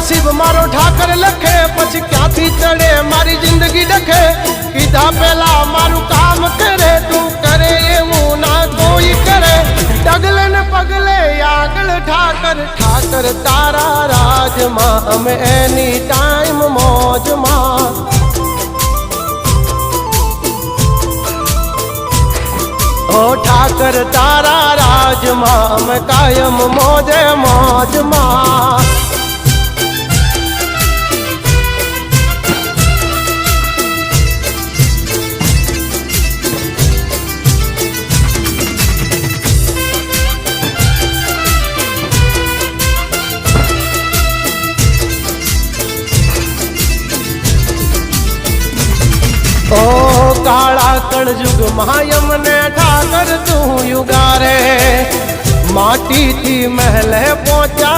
नसीब मारो ठाकर लखे पछी क्यांथी चढ़े मारी जिंदगी डखे कीधा पेला मारू काम करे तू करे एवं ना कोई करे डगले न पगले आगल ठाकर ठाकर तारा राज मां हम एनी टाइम मौज मां ओ ठाकर तारा राज मां हम कायम मौजे मौज मां ओ काला कलयुग मायम ने ठाकर तू युगारे माटी थी महल पहुंचा।